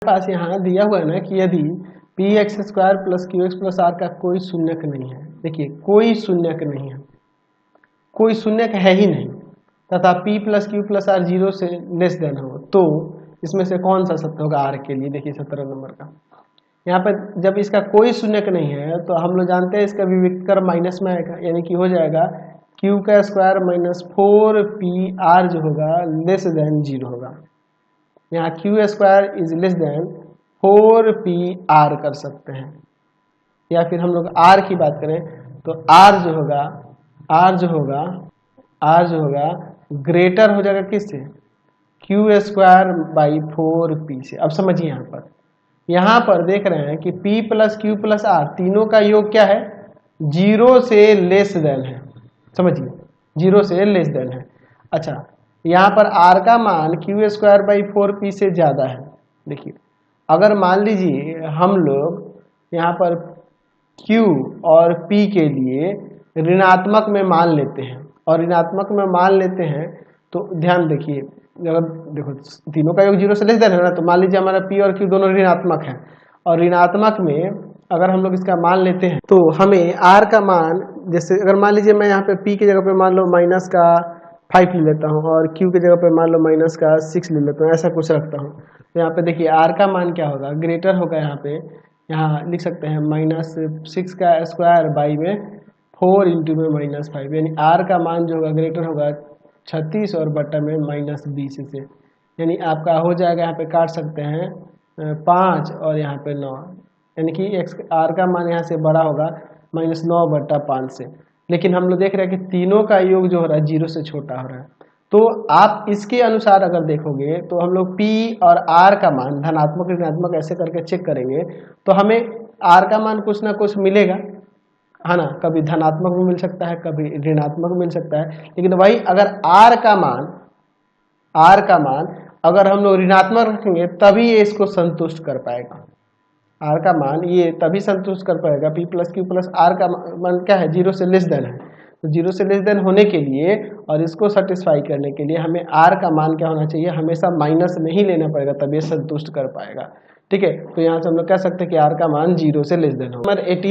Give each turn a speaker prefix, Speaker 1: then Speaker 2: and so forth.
Speaker 1: पास यहाँ दिया हुआ है ना कि यदि p x square plus q x plus r का कोई शून्यक नहीं है, देखिए कोई शून्यक नहीं है, कोई शून्यक है ही नहीं, तथा p plus q plus r 0 से लेस देन हो, तो इसमें से कौन सा सत्य होगा आर के लिए। देखिए 17 नंबर का यहाँ पर जब इसका कोई शून्यक नहीं है तो हम लोग जानते हैं इसका विविक्त कर माइनस में आएगा, यानी कि हो जाएगा q का स्क्वायर माइनस 4pr जो होगा लेस देन 0 होगा। यहाँ Q square is less than 4pr कर सकते हैं, या फिर हम लोग r की बात करें तो r जो होगा ग्रेटर हो जाएगा किससे, क्यू स्क्वायर बाई 4p से। अब समझिए यहाँ पर देख रहे हैं कि p plus q plus r तीनों का योग क्या है, 0 से लेस देन है, समझिए 0 से लेस देन है। अच्छा यहाँ पर r का मान क्यू स्क्वायर बाई 4p से ज़्यादा है। देखिए अगर मान लीजिए हम लोग यहाँ पर q और p के लिए ऋणात्मक में मान लेते हैं, और ऋणात्मक में मान लेते हैं तो ध्यान देखिए, अगर देखो तीनों का योग 0 से लेस देन है ना, तो मान लीजिए हमारा p और q दोनों ऋणात्मक है, और ऋणात्मक में अगर हम लोग इसका मान लेते हैं तो हमें r का मान, जैसे अगर मान लीजिए मैं यहाँ पे p की जगह पे मान लो माइनस का 5 ले लेता हूँ और q की जगह पे मान लो माइनस का 6 ले लेता हूँ, ऐसा कुछ रखता हूँ, तो यहाँ पे देखिए r का मान क्या होगा, ग्रेटर होगा। यहाँ लिख सकते हैं माइनस 6 का स्क्वायर बाई में 4 इंटू में माइनस 5, यानी r का मान जो होगा ग्रेटर होगा 36 और बटा में माइनस 20 से, यानी आपका हो जाएगा, यहाँ पे काट सकते हैं 5 और यहाँ पे 9, यानी कि r का मान यहाँ से बड़ा होगा माइनस 9 बटा 5 से। लेकिन हम लोग देख रहे हैं कि तीनों का योग जो हो रहा है 0 से छोटा हो रहा है, तो आप इसके अनुसार अगर देखोगे तो हम लोग p और r का मान धनात्मक ऋणात्मक ऐसे करके चेक करेंगे तो हमें r का मान कुछ ना कुछ मिलेगा, है ना, कभी धनात्मक भी मिल सकता है, कभी ऋणात्मक मिल सकता है। लेकिन वही अगर r का मान अगर हम लोग ऋणात्मक रखेंगे तभी ये इसको संतुष्ट कर पाएगा, r का मान ये तभी संतुष्ट कर पाएगा। p plus q plus r का मान क्या है, 0 से लेस देन है, तो 0 से लेस देन होने के लिए और इसको सेटिस्फाई करने के लिए हमें r का मान क्या होना चाहिए, हमेशा माइनस में ही लेना पड़ेगा, तभी संतुष्ट कर पाएगा। ठीक है, तो यहाँ से हम लोग कह सकते हैं कि r का मान 0 से लेस देन हो। नंबर 18